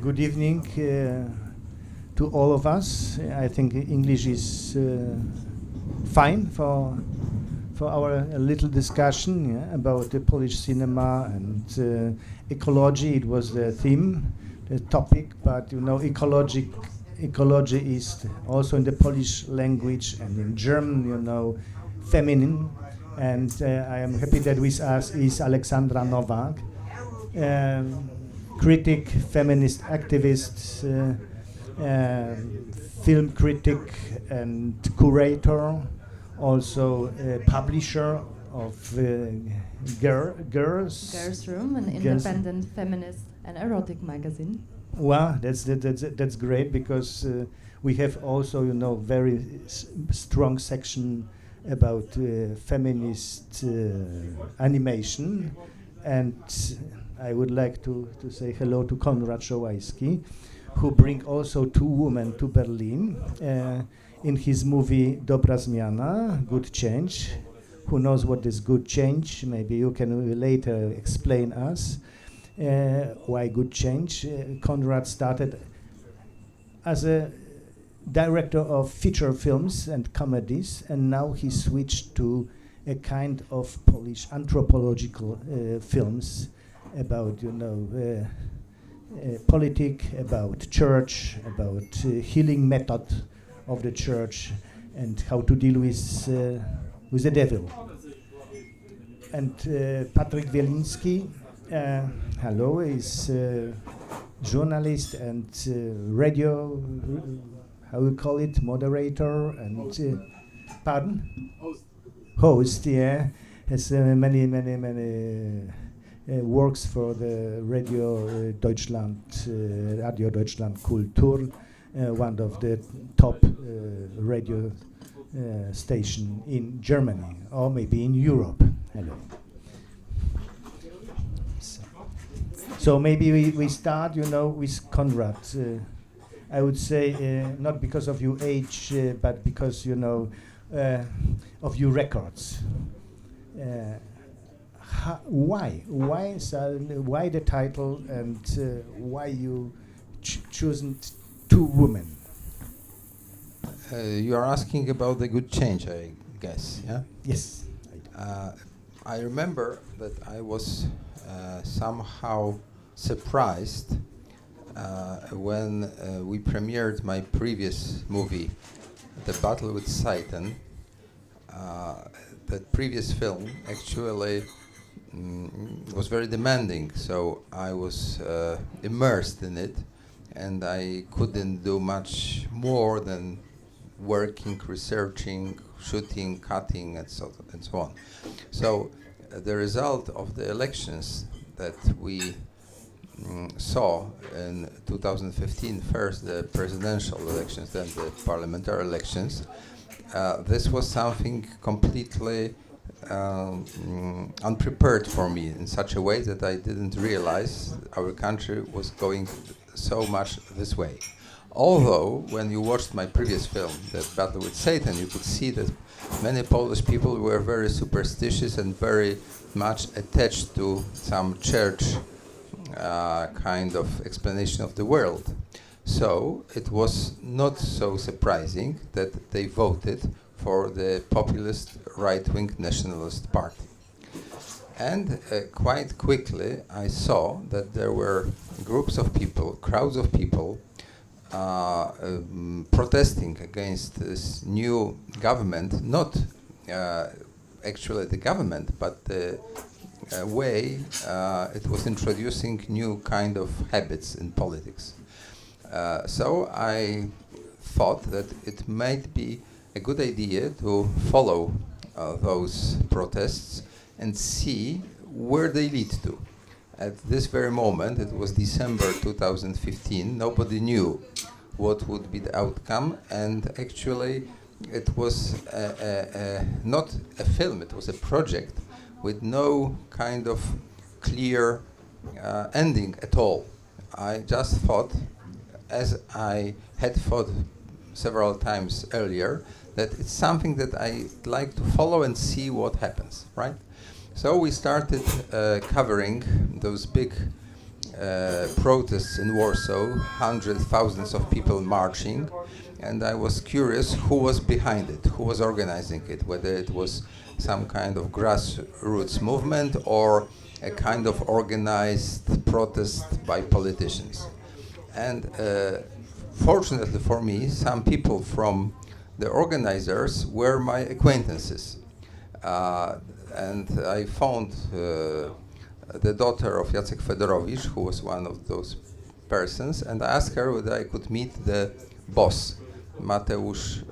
Good evening to all of us. I think English is fine for our little discussion about the Polish cinema and ecology. It was the theme, the topic, but you know, ecology is also in the Polish language, and in German, you know, feminine. And I am happy that with us is Alexandra Novak. Critic, feminist activist, film critic and curator, also a publisher of Girls Room, an independent feminist and erotic magazine. Wow, that's great, because we have also, you know, very strong section about feminist animation. And I would like to say hello to Konrad Szołajski, who bring also two women to Berlin in his movie Dobra Zmiana, Good Change. Who knows what is good change? Maybe you can later explain us why good change. Konrad started as a director of feature films and comedies, and now he switched to a kind of Polish anthropological films about, you know, politic, about church, about healing method of the church, and how to deal with the devil. And Patrick Welinski, hello, is journalist and radio, how we call it, moderator and pardon? Host, yeah, has many works for the Radio Deutschland, Radio Deutschland Kultur, one of the top radio station in Germany, or maybe in Europe. Hello. So maybe we start, you know, with Konrad. I would say not because of your age, but because, you know, of your records. Why the title, and why you chosen two women? You are asking about the good change, I guess, yeah? Yes. I remember that I was somehow surprised when we premiered my previous movie, The Battle with Satan. That previous film actually was very demanding, so I was immersed in it, and I couldn't do much more than working, researching, shooting, cutting, and so on. So the result of the elections that we saw in 2015, first the presidential elections, then the parliamentary elections, this was something completely unprepared for me, in such a way that I didn't realize our country was going so much this way. Although, when you watched my previous film, The Battle with Satan, you could see that many Polish people were very superstitious and very much attached to some church kind of explanation of the world. So it was not so surprising that they voted for the populist right-wing nationalist party. And quite quickly I saw that there were groups of people, crowds of people, protesting against this new government, not actually the government, but the way it was introducing new kind of habits in politics. So I thought that it might be a good idea to follow those protests and see where they lead to. At this very moment, it was December 2015, nobody knew what would be the outcome. And actually, it was not a film, it was a project with no kind of clear ending at all. I just thought, as I had thought several times earlier, that it's something that I like to follow and see what happens, right? So we started covering those big protests in Warsaw, hundreds, thousands of people marching, and I was curious who was behind it, who was organizing it, whether it was some kind of grassroots movement or a kind of organized protest by politicians. And fortunately for me, some people from the organizers were my acquaintances. And I found the daughter of Jacek Fedorowicz, who was one of those persons, and I asked her whether I could meet the boss, Mateusz,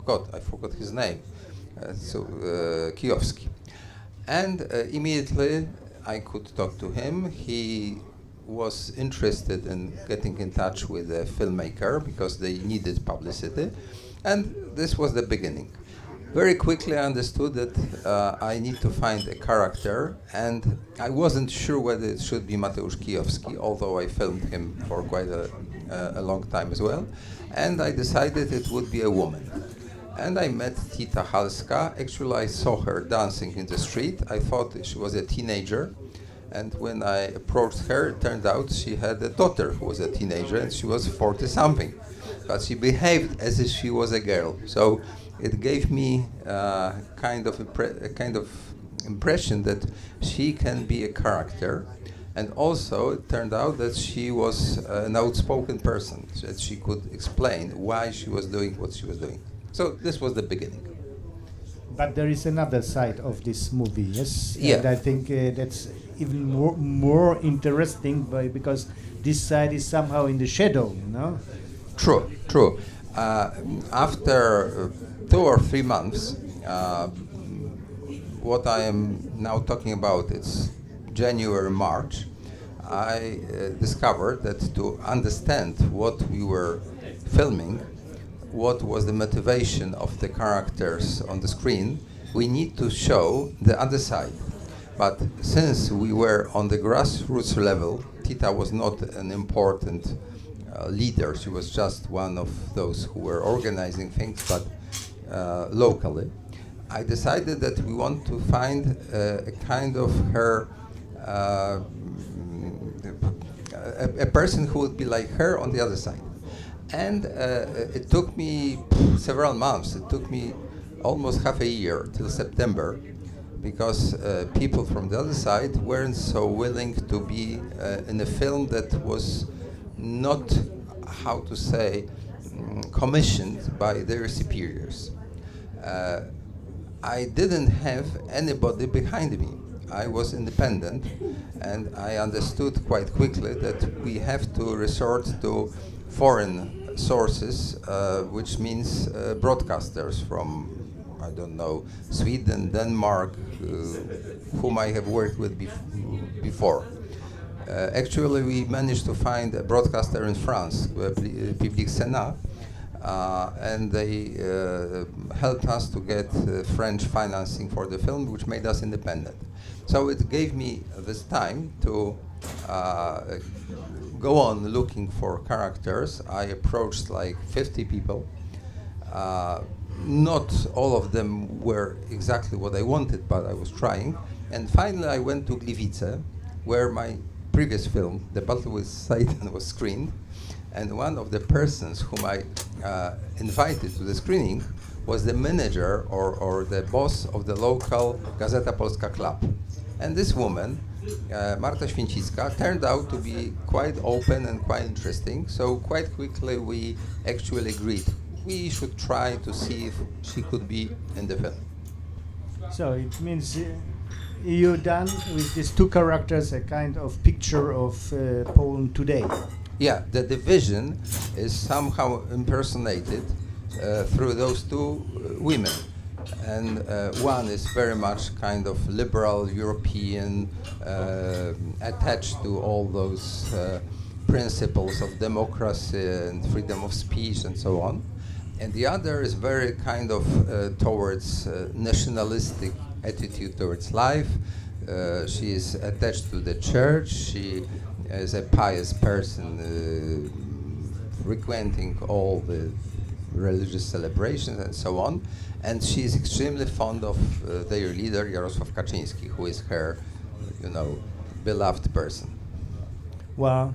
God, I forgot his name, Kijowski. And immediately I could talk to him. He was interested in getting in touch with a filmmaker because they needed publicity, and this was the beginning. Very quickly I understood that I need to find a character, and I wasn't sure whether it should be Mateusz Kijowski, although I filmed him for quite a long time as well, and I decided it would be a woman. And I met Tita Halska. Actually, I saw her dancing in the street. I thought she was a teenager, and when I approached her, it turned out she had a daughter who was a teenager, and she was 40-something. But she behaved as if she was a girl. So it gave me a kind of impression that she can be a character. And also, it turned out that she was an outspoken person, that she could explain why she was doing what she was doing. So this was the beginning. But there is another side of this movie, yes? Yeah. And I think that's even more interesting because this side is somehow in the shadow, you know? True, true. After 2 or 3 months, what I am now talking about, it's January, March, I discovered that to understand what we were filming, what was the motivation of the characters on the screen, we need to show the other side. But since we were on the grassroots level, Tita was not an important leader. She was just one of those who were organizing things, but locally. I decided that we want to find a kind of her, a person who would be like her on the other side. And it took me several months. It took me almost half a year till September, because people from the other side weren't so willing to be in a film that was not, how to say, commissioned by their superiors. I didn't have anybody behind me. I was independent, and I understood quite quickly that we have to resort to foreign sources, which means broadcasters from, I don't know, Sweden, Denmark, whom I have worked with before. Actually, we managed to find a broadcaster in France, Public Sénat, and they helped us to get French financing for the film, which made us independent. So it gave me this time to go on looking for characters. I approached like 50 people. Not all of them were exactly what I wanted, but I was trying. And finally I went to Gliwice, where my previous film, The Battle with Satan, was screened. And one of the persons whom I invited to the screening was the manager or the boss of the local Gazeta Polska club. And this woman, Marta Święcicka, turned out to be quite open and quite interesting. So quite quickly we actually agreed we should try to see if she could be in the film. So it means you done with these two characters a kind of picture of Poland today. Yeah, the division is somehow impersonated through those two women. And one is very much kind of liberal European, attached to all those principles of democracy and freedom of speech and so on. And the other is very kind of towards nationalistic attitude towards life. She is attached to the church. She is a pious person, frequenting all the religious celebrations and so on. And she is extremely fond of their leader, Jarosław Kaczyński, who is her, beloved person. Well,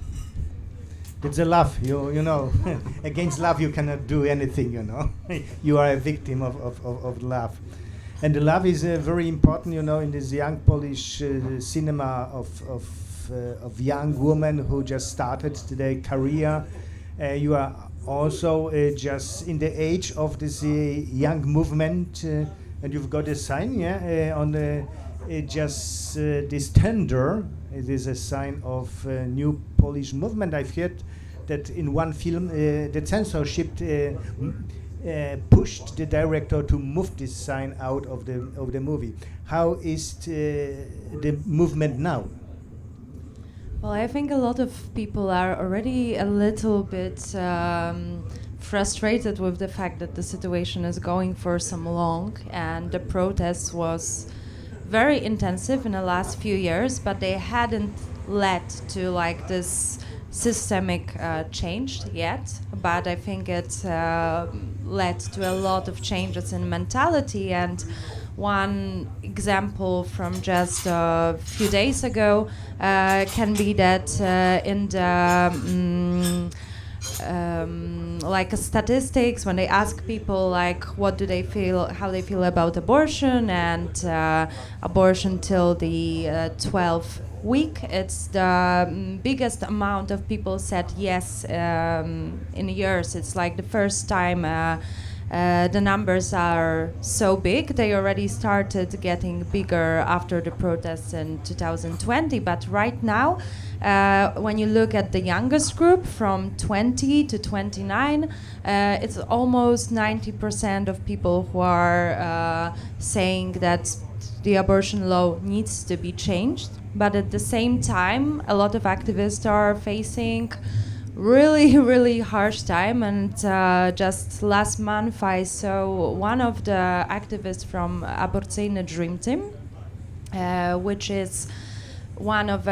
it's a love, you know. Against love you cannot do anything, You are a victim of love. And the love is very important, in this young Polish cinema of young women who just started their career. You are also just in the age of this young movement, and you've got a sign, on this tender. It is a sign of a new Polish movement. I've heard that in one film, the censorship pushed the director to move this sign out of the movie. How is the movement now? Well, I think a lot of people are already a little bit frustrated with the fact that the situation is going for so long, and the protest was very intensive in the last few years, but they hadn't led to this systemic change yet. But I think it led to a lot of changes in mentality. And one example from just a few days ago can be that in the statistics, when they ask people what do they feel, how they feel about abortion and abortion till the 12th week, it's the biggest amount of people said yes in years. It's the first time the numbers are so big. They already started getting bigger after the protests in 2020, but right now when you look at the youngest group from 20 to 29, it's almost 90% of people who are saying that the abortion law needs to be changed. But at the same time, a lot of activists are facing really, really harsh time. And just last month, I saw one of the activists from Aborcyjny Dream Team, which is one of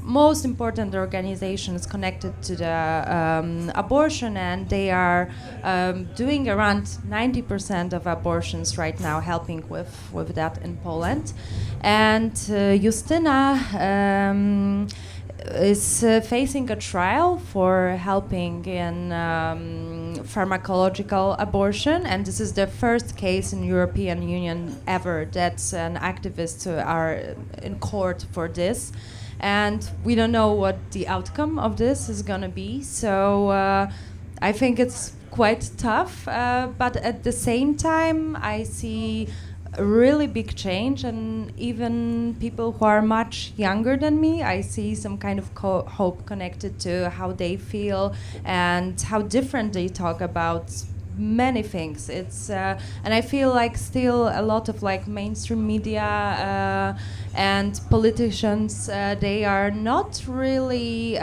most important organizations connected to the abortion, and they are doing around 90% of abortions right now, helping with that in Poland. And Justyna is facing a trial for helping in pharmacological abortion, and this is the first case in European Union ever that an activist are in court for this. And we don't know what the outcome of this is going to be. So I think it's quite tough. But at the same time, I see a really big change. And even people who are much younger than me, I see some kind of hope connected to how they feel and how different they talk about many things. It's and I feel still a lot of mainstream media and politicians, they are not really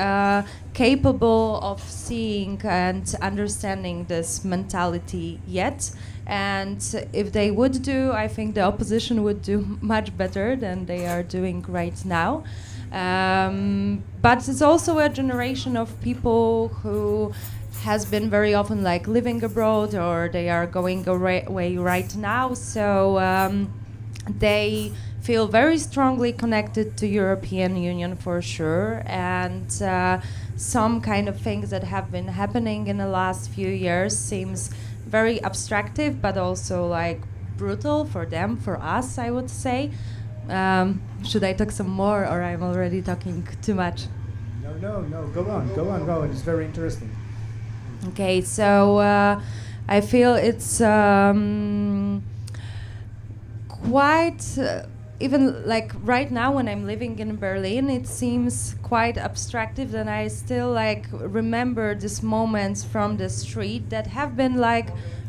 capable of seeing and understanding this mentality yet. And if they would do, I think the opposition would do much better than they are doing right now. But it's also a generation of people who has been very often living abroad, or they are going away right now. So they feel very strongly connected to European Union for sure. And some kind of things that have been happening in the last few years seems very abstractive, but also brutal for them, for us, I would say. Should I talk some more, or I'm already talking too much? No, go on. It's very interesting. Okay, so I feel it's quite even right now when I'm living in Berlin, it seems quite abstractive, and I still remember these moments from the street that have been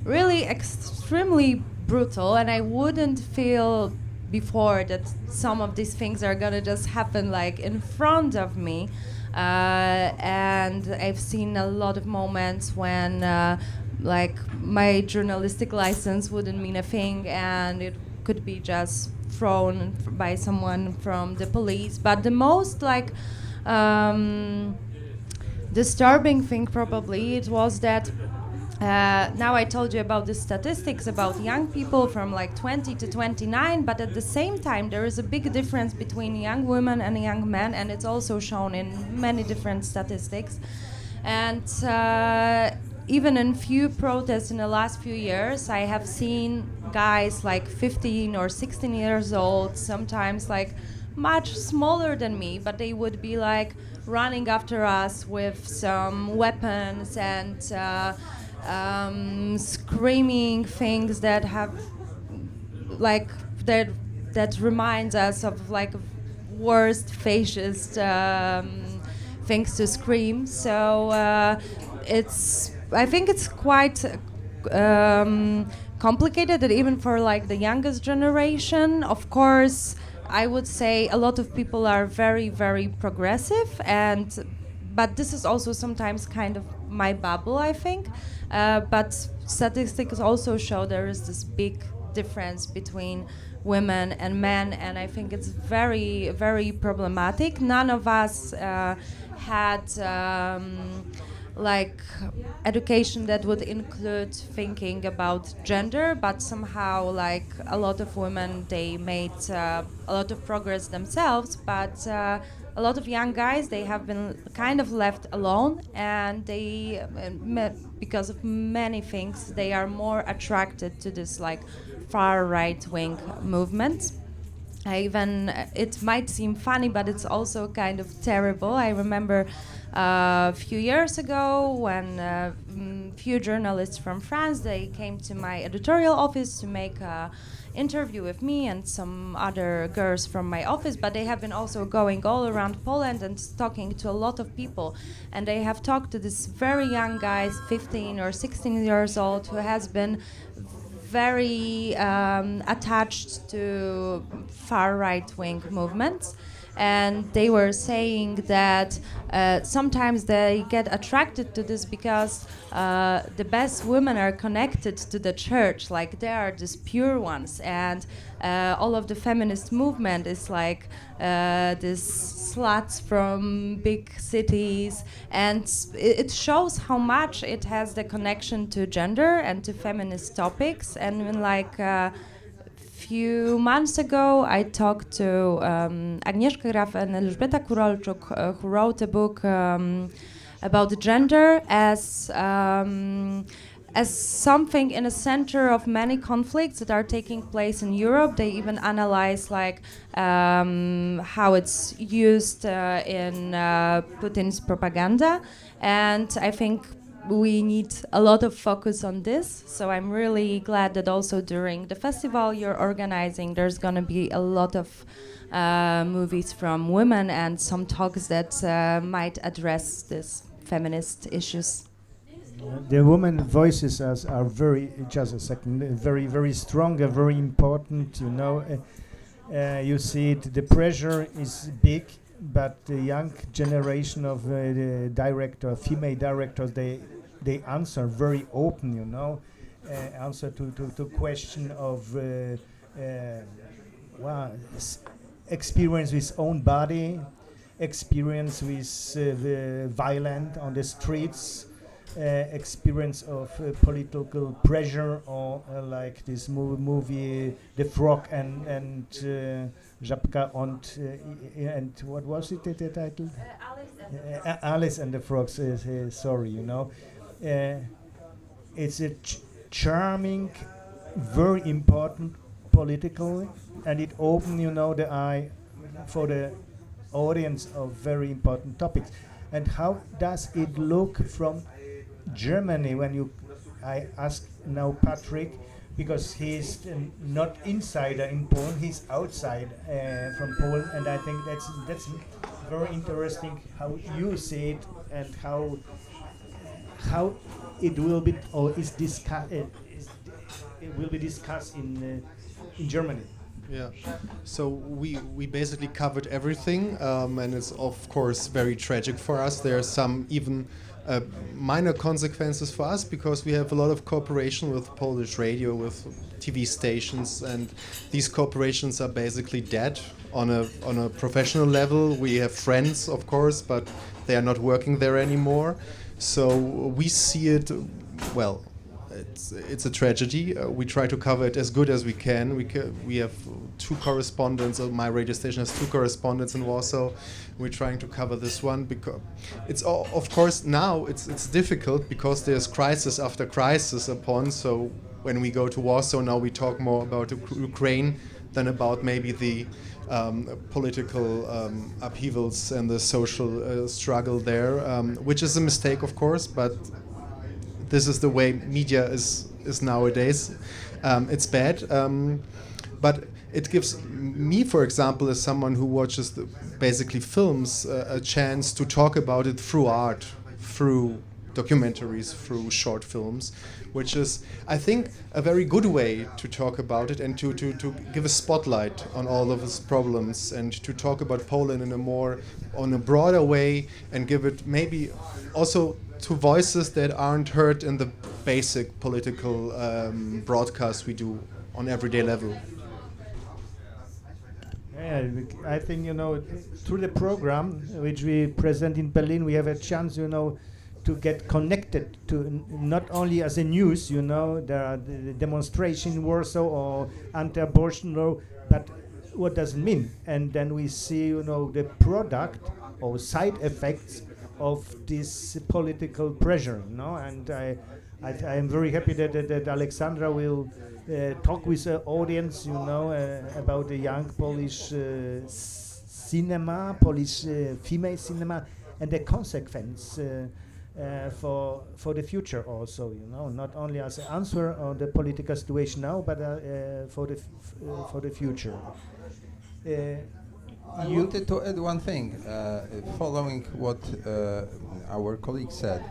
really extremely brutal, and I wouldn't feel before that some of these things are gonna just happen in front of me. and I've seen a lot of moments when like my journalistic license wouldn't mean a thing, and it could be just thrown by someone from the police. But the most like disturbing thing probably it was that now I told you about the statistics about young people from like 20 to 29, but at the same time there is a big difference between young women and young men, and it's also shown in many different statistics. And even in few protests in the last few years, I have seen guys like 15 or 16 years old, sometimes like much smaller than me, but they would be like running after us with some weapons and screaming things that have like that reminds us of like worst fascist things to scream. So I think it's quite complicated, that even for like the youngest generation, of course, I would say a lot of people are very, very progressive, but this is also sometimes kind of my bubble, I think. But statistics also show there is this big difference between women and men, and I think it's very, very problematic. None of us had like education that would include thinking about gender, but somehow like a lot of women, they made a lot of progress themselves, but a lot of young guys, they have been kind of left alone, and they because of many things they are more attracted to this like far right wing movement. It might seem funny, but it's also kind of terrible. I remember a few years ago when few journalists from France, they came to my editorial office to make a interview with me and some other girls from my office, but they have been also going all around Poland and talking to a lot of people, and they have talked to this very young guys, 15 or 16 years old, who has been very attached to far right-wing movements, and they were saying that sometimes they get attracted to this because the best women are connected to the church, like they are these pure ones, and all of the feminist movement is like these sluts from big cities, and it shows how much it has the connection to gender and to feminist topics. And when like few months ago, I talked to Agnieszka Graf and Elżbieta Kurolczuk, who wrote a book about gender as something in the center of many conflicts that are taking place in Europe. They even analyze like how it's used in Putin's propaganda, and I think we need a lot of focus on this. So I'm really glad that also during the festival you're organizing, there's going to be a lot of movies from women and some talks that might address these feminist issues. The women voices are very, just a second, very, very strong, very important, you know. You see it, the pressure is big, but the young generation of female directors, they answer very open, you know, answer to question of experience with own body, experience with the violence on the streets, experience of political pressure, or like this movie The Frog and Żabka and what was it, the title? Alice and the Frogs. Sorry, you know. It's a charming, very important political, and it opened, you know, the eye for the audience of very important topics. And how does it look from Germany when I ask now Patrick, because he's not insider in Poland, he's outside from Poland, and I think that's very interesting how you see it and how it will be, or it will be discussed in Germany. Yeah, so we basically covered everything, and it's of course very tragic for us. There are some even minor consequences for us because we have a lot of cooperation with Polish radio, with TV stations, and these corporations are basically dead on a professional level. We have friends, of course, but they are not working there anymore. So we see it, well, it's a tragedy. We try to cover it as good as we can. We have two correspondents. My radio station has two correspondents in Warsaw. We're trying to cover this one because it's of course now it's difficult because there's crisis after crisis upon. So when we go to Warsaw now, we talk more about Ukraine than about maybe the political upheavals and the social struggle there, which is a mistake, of course, but this is the way media is nowadays. It's bad, but it gives me, for example, as someone who watches basically films, a chance to talk about it through art, through documentaries, through short films, which is, I think, a very good way to talk about it and to give a spotlight on all of its problems and to talk about Poland on a broader way and give it maybe also to voices that aren't heard in the basic political broadcast we do on everyday level. Yeah, I think, through the program which we present in Berlin, we have a chance, to get connected to not only as a news, there are the demonstration in Warsaw or anti-abortion law, but what does it mean? And then we see, the product or side effects of this political pressure, and I am very happy that Alexandra will talk with the audience, about the young Polish cinema, Polish female cinema, and the consequence for the future also, not only as an answer on the political situation now, but for the future. I wanted to add one thing, following what our colleague said.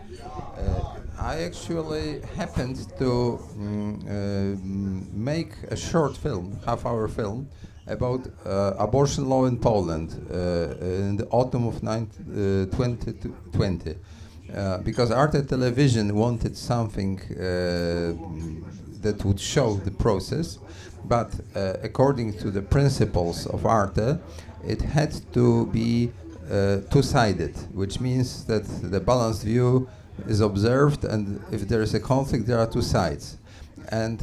I actually happened to make a short film, half-hour film, about abortion law in Poland in the autumn of 2020. Because Arte Television wanted something that would show the process, but according to the principles of Arte, it had to be two-sided, which means that the balanced view is observed, and if there is a conflict, there are two sides. And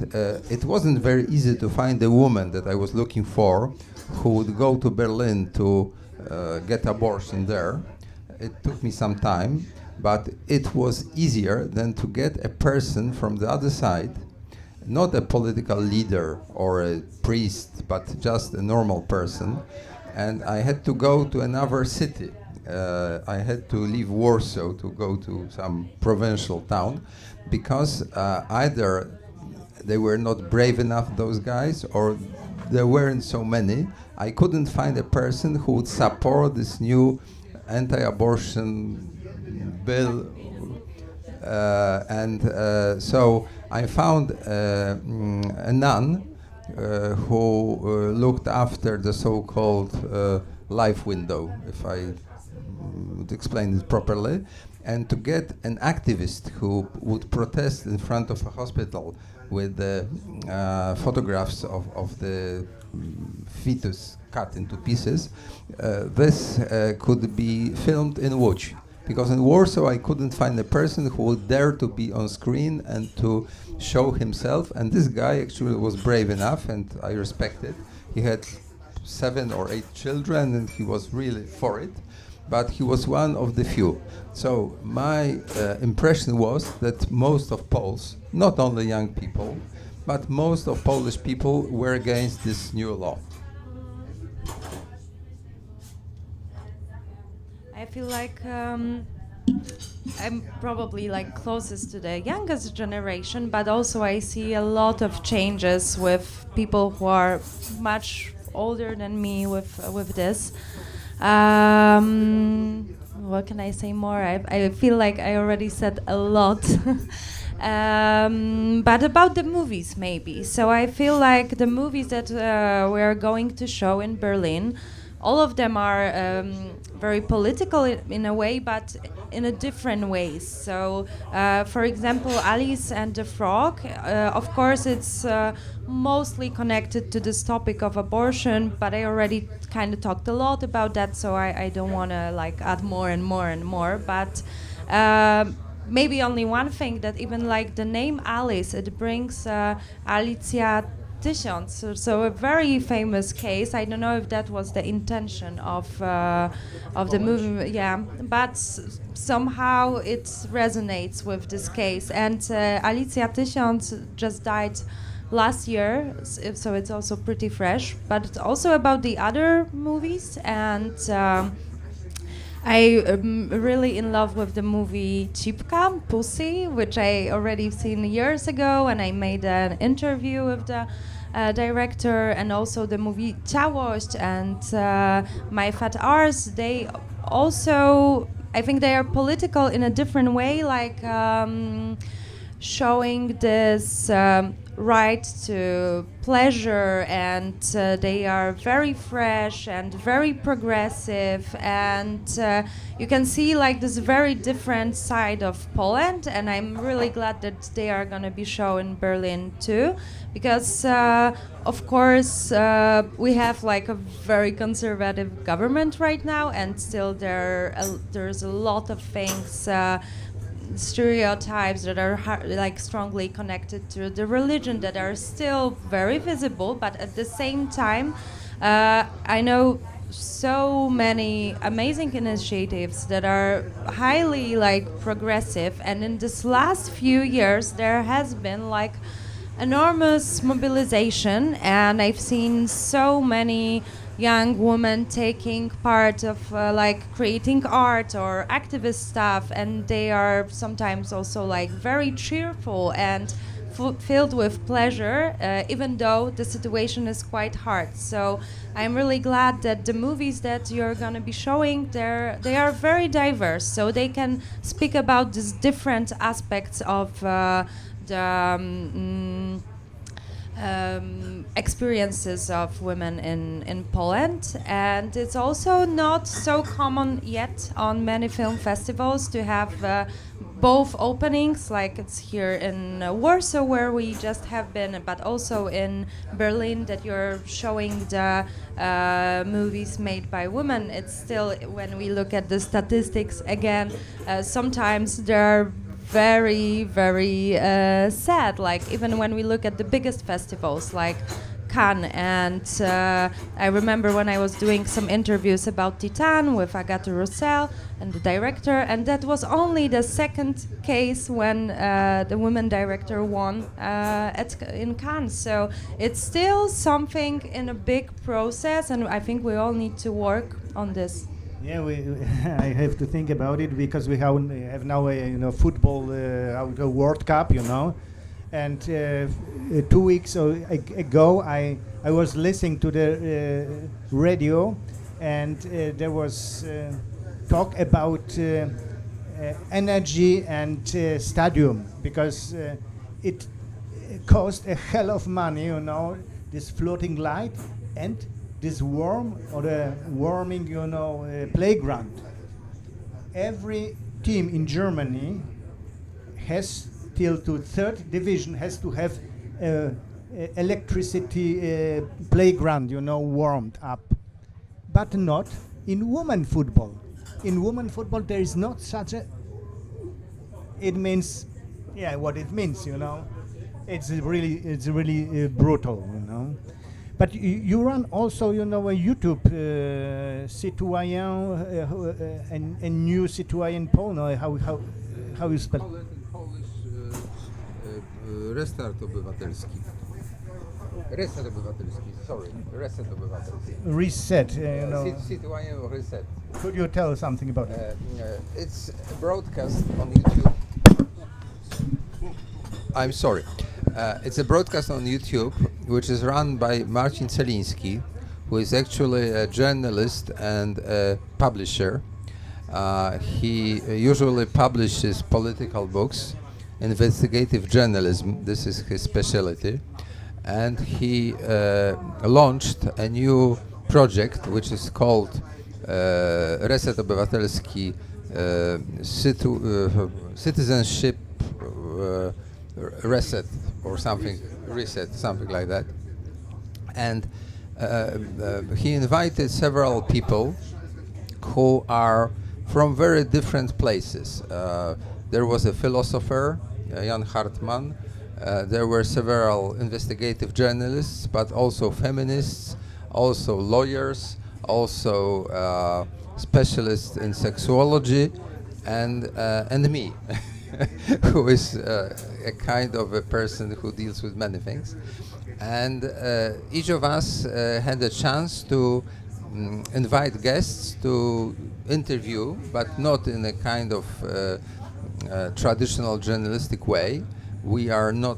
it wasn't very easy to find a woman that I was looking for who would go to Berlin to get abortion there. It took me some time, but it was easier than to get a person from the other side, not a political leader or a priest, but just a normal person. And I had to go to another city. I had to leave Warsaw to go to some provincial town, because either they were not brave enough, those guys, or there weren't so many. I couldn't find a person who would support this new anti-abortion bill, so I found a nun who looked after the so-called life window, if I would explain it properly, and to get an activist who would protest in front of a hospital with the photographs of the fetus cut into pieces. This could be filmed in Łódź, because in Warsaw I couldn't find a person who would dare to be on screen and to show himself, and this guy actually was brave enough, and I respect it. He had 7 or 8 children and he was really for it, but he was one of the few. So my impression was that most of Poles, not only young people, but most of Polish people were against this new law. I feel like I'm probably like closest to the youngest generation, but also I see a lot of changes with people who are much older than me with this. What can I say more? I feel like I already said a lot. But about the movies, maybe. So I feel like the movies that we are going to show in Berlin, all of them are very political in a way, but in a different ways. So, for example, Alice and the Frog, of course, it's mostly connected to this topic of abortion, but I already kind of talked a lot about that, so I don't want to like add more and more and more. But maybe only one thing, that even like the name Alice, it brings Alicja Tysiąc, so a very famous case. I don't know if that was the intention of the movie, yeah, but somehow it resonates with this case. And Alicja Tysiąc just died last year, so it's also pretty fresh. But it's also about the other movies, and I am really in love with the movie Cipka, Pussy, which I already seen years ago, and I made an interview with the director, and also the movie Całość and My Fat Arse. They also, I think they are political in a different way, like showing this right to pleasure, and they are very fresh and very progressive, and you can see like this very different side of Poland, and I'm really glad that they are going to be shown in Berlin too, because of course we have like a very conservative government right now, and still there's a lot of things, stereotypes that are like strongly connected to the religion, that are still very visible. But at the same time, I know so many amazing initiatives that are highly like progressive, and in this last few years there has been like enormous mobilization, and I've seen so many young women taking part of like creating art or activist stuff, and they are sometimes also like very cheerful and filled with pleasure, even though the situation is quite hard. So I'm really glad that the movies that you're going to be showing, they are very diverse, so they can speak about these different aspects of the experiences of women in Poland. And it's also not so common yet on many film festivals to have both openings, like it's here in Warsaw where we just have been, but also in Berlin, that you're showing the movies made by women. It's still, when we look at the statistics again, sometimes there are very, very sad. Like even when we look at the biggest festivals like Cannes, and I remember when I was doing some interviews about Titan with Agathe Roussel and the director, and that was only the second case when the woman director won in Cannes. So it's still something in a big process, and I think we all need to work on this. Yeah, I have to think about it, because we have now a football World Cup, and 2 weeks ago I was listening to the radio, and there was talk about energy and stadium, because it cost a hell of money, this floating light and this warming, playground. Every team in Germany has till to third division has to have electricity playground, warmed up, but not in women football. In women football, there is not such a. It means, what it means, It's really brutal, But you run also, a YouTube citoyen, a new citoyen Polno. How you spell? Restart obywatelski. Reset obywatelski. Sorry, reset obywatelski. Reset. Citoyen reset. Could you tell something about it? It's a broadcast on YouTube. I'm sorry. It's a broadcast on YouTube, which is run by Marcin Celiński, who is actually a journalist and a publisher. He usually publishes political books, investigative journalism. This is his specialty. And he launched a new project which is called Reset Obywatelski, Citizenship Reset or something, Reset, something like that. And he invited several people who are from very different places. There was a philosopher, Jan Hartmann. There were several investigative journalists, but also feminists, also lawyers, also specialists in sexuology, and me, who is a kind of a person who deals with many things. And each of us had a chance to invite guests to interview, but not in a kind of traditional journalistic way. We are not,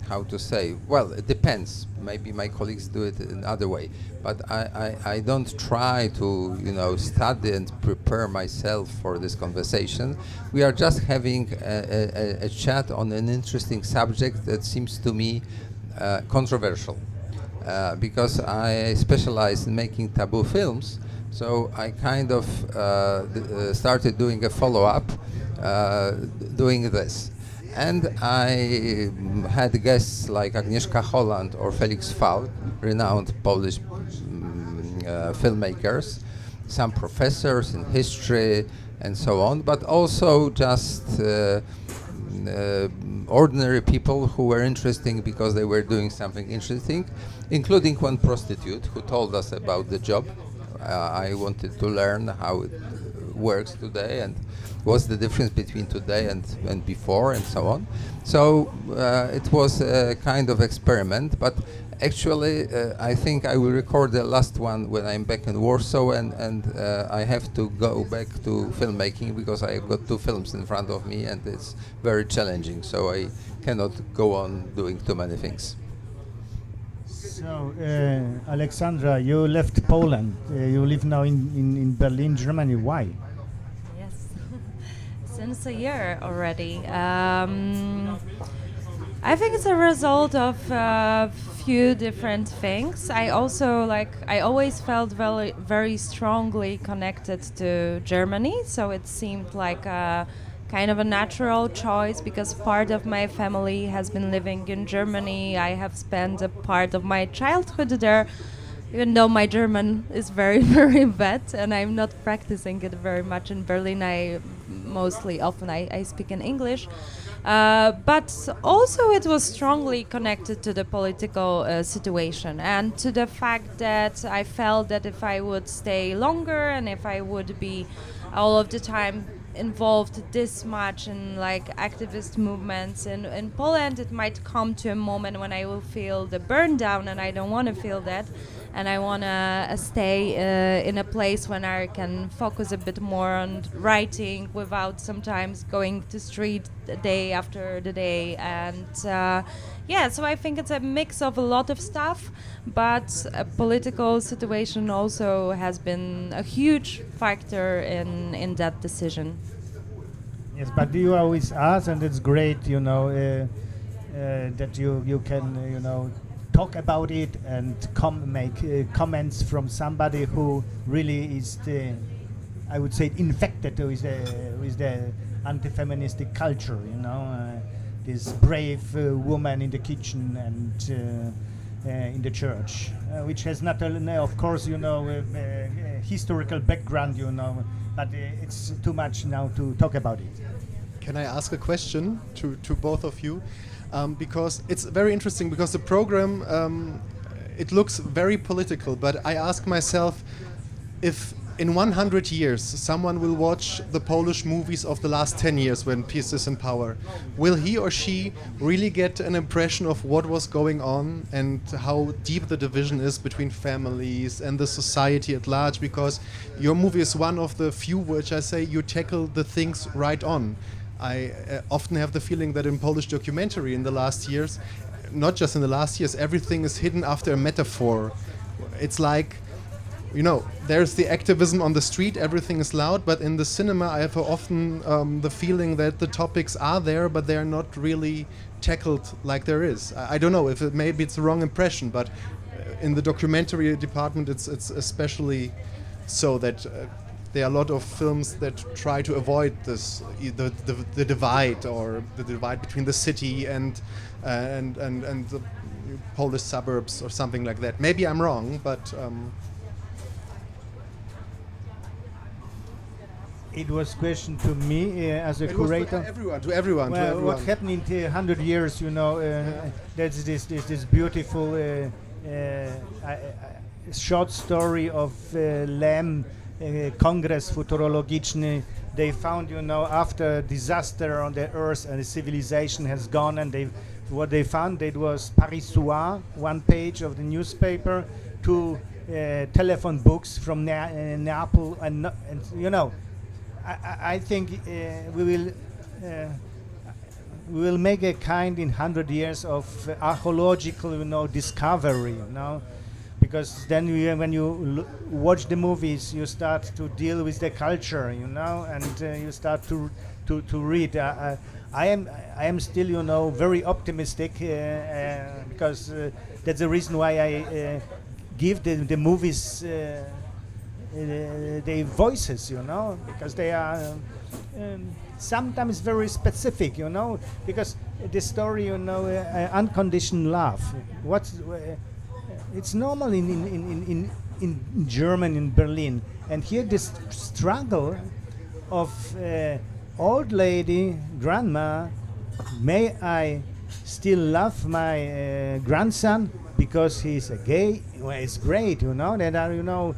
how to say, well, it depends. Maybe my colleagues do it in other way. But I don't try to, study and prepare myself for this conversation. We are just having a chat on an interesting subject that seems to me controversial. Because I specialize in making taboo films, so I kind of started doing a follow-up, doing this. And I had guests like Agnieszka Holland or Felix Falk, renowned Polish filmmakers, some professors in history and so on, but also just ordinary people who were interesting because they were doing something interesting, including one prostitute who told us about the job. I wanted to learn how it works today and what's the difference between today and before and so on. So it was a kind of experiment, but actually I think I will record the last one when I'm back in Warsaw, and I have to go back to filmmaking because I've got 2 films in front of me and it's very challenging, so I cannot go on doing too many things. So, Alexandra, you left Poland. You live now in Berlin, Germany. Why? Since a year already. I think it's a result of a few different things. I always felt very, very strongly connected to Germany, so it seemed like a kind of a natural choice because part of my family has been living in Germany. I have spent a part of my childhood there. Even though my German is very, very bad and I'm not practicing it very much in Berlin, I speak in English. But also it was strongly connected to the political situation and to the fact that I felt that if I would stay longer and if I would be all of the time involved this much in activist movements in Poland, it might come to a moment when I will feel the burn down, and I don't want to feel that. And I want to stay in a place when I can focus a bit more on writing without sometimes going to street day after the day. And so I think it's a mix of a lot of stuff, but a political situation also has been a huge factor in that decision. Yes, but you always ask, and it's great, that you can, talk about it and make comments from somebody who really is I would say, infected with the anti-feministic culture. This brave woman in the kitchen and in the church, which has not only, of course, historical background, but it's too much now to talk about it. Can I ask a question to both of you? Because it's very interesting, because the program, it looks very political, but I ask myself, if in 100 years someone will watch the Polish movies of the last 10 years when peace is in power, will he or she really get an impression of what was going on and how deep the division is between families and the society at large? Because your movie is one of the few which I say you tackle the things right on. I often have the feeling that in Polish documentary in the last years, not just in the last years, everything is hidden after a metaphor. It's like there's the activism on the street, everything is loud, but in the cinema I have often the feeling that the topics are there, but they are not really tackled like there is. I don't know if maybe it's the wrong impression, but in the documentary department it's especially so that there are a lot of films that try to avoid this, the divide, or the divide between the city and the Polish suburbs or something like that. Maybe I'm wrong, but it was question to me as a curator. To everyone. What happened in 100 years? That's this beautiful short story of Lem. Kongres Futurologiczny. They found, after disaster on the earth and the civilization has gone, and what they found, it was Paris Soir, one page of the newspaper, two telephone books from Naples, and I think we will make a kind in 100 years of archaeological, discovery, because then when you watch the movies, you start to deal with the culture, and you start to read. I am still, very optimistic because that's the reason why I give the movies the voices, because they are sometimes very specific, because the story, unconditioned love. It's normal in German, in Berlin, and here this struggle of old lady, grandma, may I still love my grandson because he's a gay? Well, it's great, There are,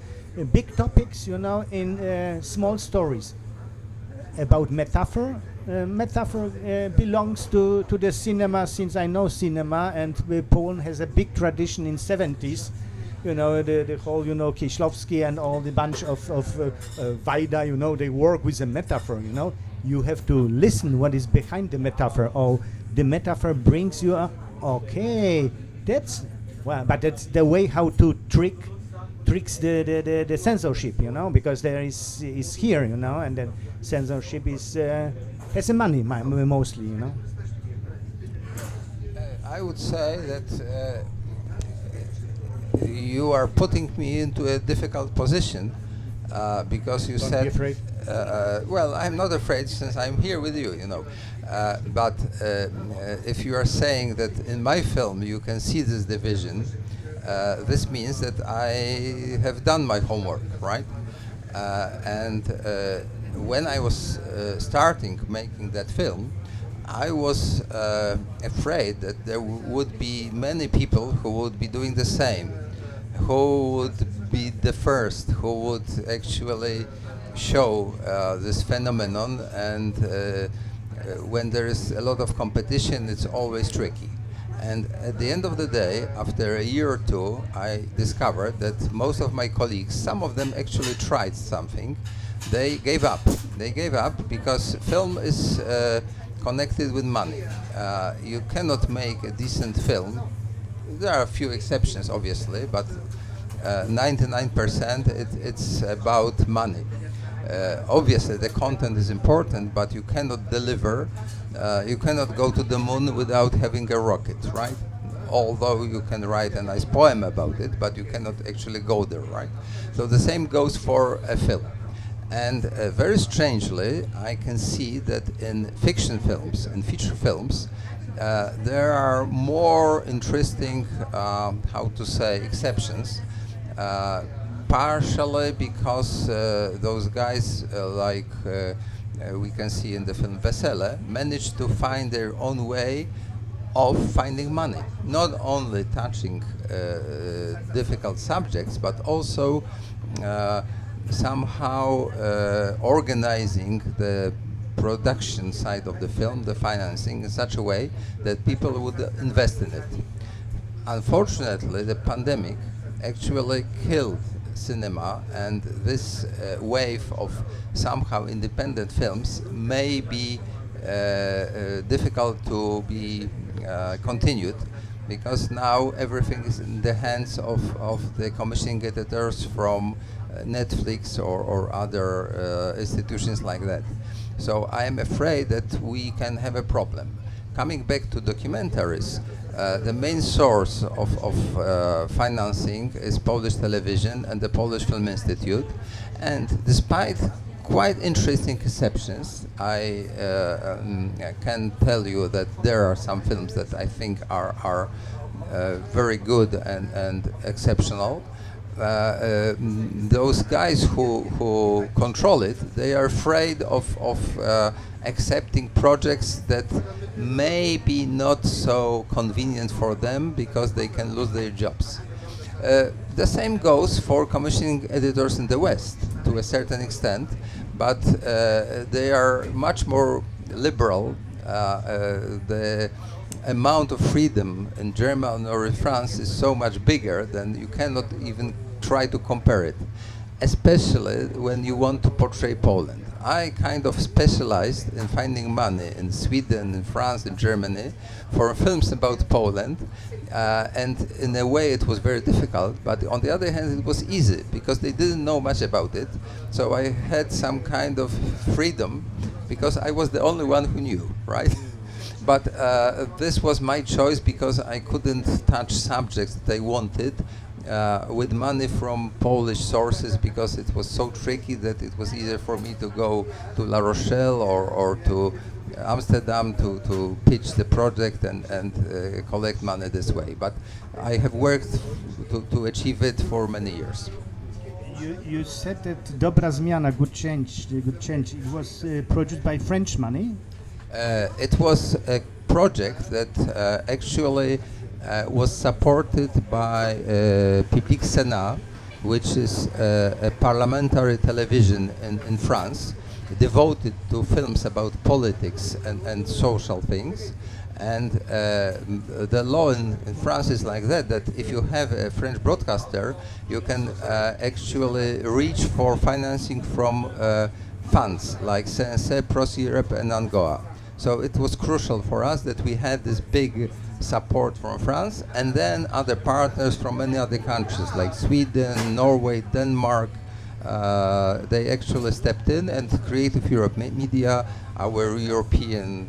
big topics, in small stories about metaphor. Metaphor belongs to the cinema, since I know cinema, and Poland has a big tradition in 70s. The whole, Kieślowski and all the bunch of Wajda, they work with a metaphor, You have to listen what is behind the metaphor. Oh, the metaphor brings you up. Okay, but that's the way how to tricks the censorship, because there is here, and then censorship is has a money mostly, I would say that you are putting me into a difficult position because you Don't said. be afraid. Well, I'm not afraid since I'm here with you, But if you are saying that in my film you can see this division, this means that I have done my homework, right? And when I was starting making that film, I was afraid that there would be many people who would be doing the same, who would be the first, who would actually show this phenomenon, and when there is a lot of competition, it's always tricky. And at the end of the day, after a year or two, I discovered that most of my colleagues, some of them actually tried something, they gave up. They gave up because film is connected with money. You cannot make a decent film. There are a few exceptions, obviously, but 99% it's about money. Obviously, the content is important, but you cannot deliver. You cannot go to the moon without having a rocket, right? Although you can write a nice poem about it, but you cannot actually go there, right? So the same goes for a film. And very strangely, I can see that in fiction films and feature films, there are more interesting, how to say, exceptions. Partially because those guys, like we can see in the film Wesele, managed to find their own way of finding money, not only touching difficult subjects, but also somehow organizing the production side of the film, the financing, in such a way that people would invest in it. Unfortunately, the pandemic actually killed cinema, and this wave of somehow independent films may be difficult to be continued, because now everything is in the hands of the commissioning editors from Netflix or other institutions like that. So I am afraid that we can have a problem. Coming back to documentaries, the main source of financing is Polish television and the Polish Film Institute. And despite quite interesting exceptions, I can tell you that there are some films that I think are very good and exceptional. Those guys who control it, they are afraid of accepting projects that may be not so convenient for them because they can lose their jobs. The same goes for commissioning editors in the West to a certain extent, but they are much more liberal. The amount of freedom in Germany or in France is so much bigger than you cannot even try to compare it, especially when you want to portray Poland. I kind of specialized in finding money in Sweden, in France, in Germany for films about Poland, and in a way it was very difficult, but on the other hand it was easy because they didn't know much about it, so I had some kind of freedom because I was the only one who knew, right? But this was my choice because I couldn't touch subjects that I wanted with money from Polish sources because it was so tricky that it was easier for me to go to La Rochelle or to Amsterdam to pitch the project and collect money this way. But I have worked to achieve it for many years. You said that Dobra Zmiana, good change. It was produced by French money. It was a project that actually was supported by Public Sénat, which is a parliamentary television in France, devoted to films about politics and social things. And the law in France is like that if you have a French broadcaster, you can actually reach for financing from funds like CNC, Pros Europe and Angola. So it was crucial for us that we had this big support from France and then other partners from many other countries like Sweden, Norway, Denmark. They actually stepped in, and Creative Europe Media, our European,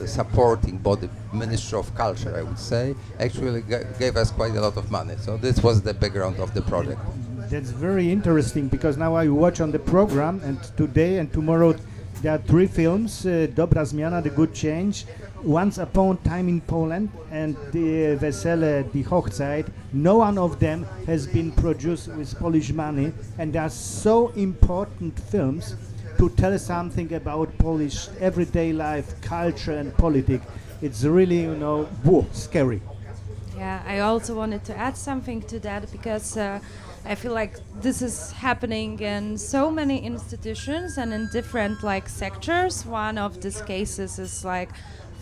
supporting body, Ministry of Culture, I would say, actually gave us quite a lot of money. So this was the background of the project. That's very interesting because now I watch on the program, and today and tomorrow there are 3 films, Dobra Zmiana, The Good Change, Once Upon a Time in Poland, and the Wesele, Die Hochzeit. No one of them has been produced with Polish money, and they are so important films to tell something about Polish everyday life, culture and politics. It's really, scary. Yeah, I also wanted to add something to that because I feel like this is happening in so many institutions and in different sectors. One of these cases is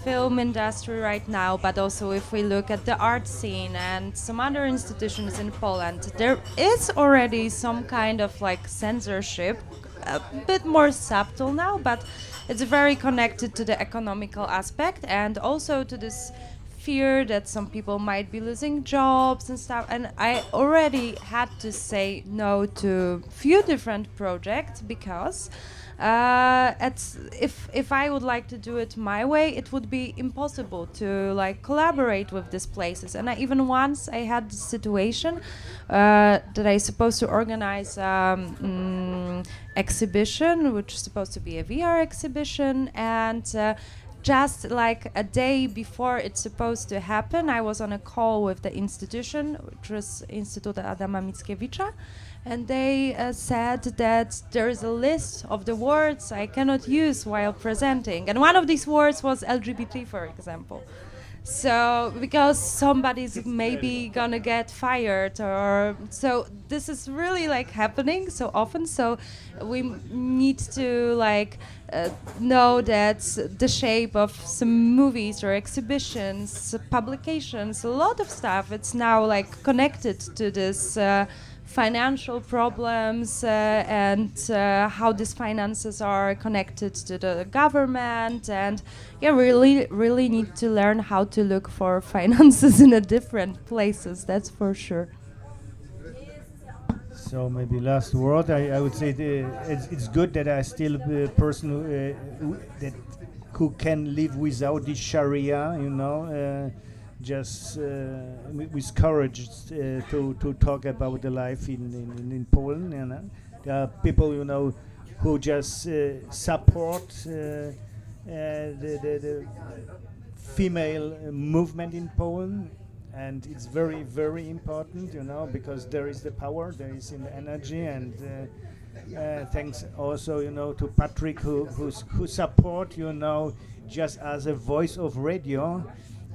film industry right now, but also if we look at the art scene and some other institutions in Poland, there is already some kind of censorship, a bit more subtle now, but it's very connected to the economical aspect and also to this fear that some people might be losing jobs and stuff. And I already had to say no to few different projects because if I would like to do it my way, it would be impossible to collaborate with these places. And even once I had the situation that I supposed to organize exhibition, which is supposed to be a VR exhibition, and just a day before it's supposed to happen, I was on a call with the institution, which was Instytut Adama Mickiewicza, and they said that there is a list of the words I cannot use while presenting. And one of these words was LGBT, for example. So, because somebody's maybe gonna get fired, or so this is really happening so often. So we need to know that the shape of some movies or exhibitions, publications, a lot of stuff, it's now connected to this financial problems and how these finances are connected to the government, and yeah, really need to learn how to look for finances in a different places. That's for sure. So maybe last word. I would say it's good that I still a person who can live without the Sharia, you know, just with courage to talk about the life in Poland. You know, there are people, you know, who just support the female movement in Poland. And it's very, very important, you know, because there is the power, there is in the energy, and thanks also, you know, to Patrick who support, you know, just as a voice of radio,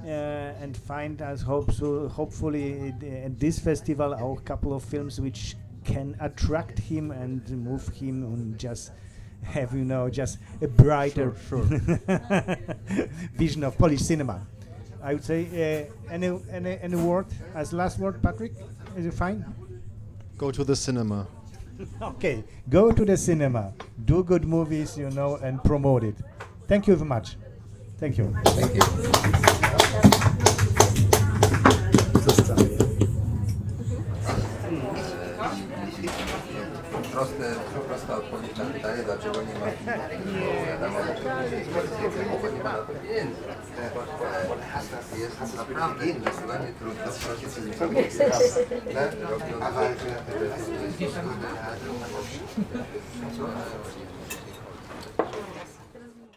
and find us hopefully at this festival a couple of films which can attract him and move him and just have, you know, just a brighter vision of Polish cinema. I would say any word as last word, Patrick? Is it fine? Go to the cinema. Okay, go to the cinema, do good movies, you know, and promote it. Thank you very much. Thank you. Thank you. Prosta odpowiedź na pytanie, dlaczego nie ma wiadomo, nie ma na to pieniędzy. Jest naprawdę zdecydowanie trudno w procesie.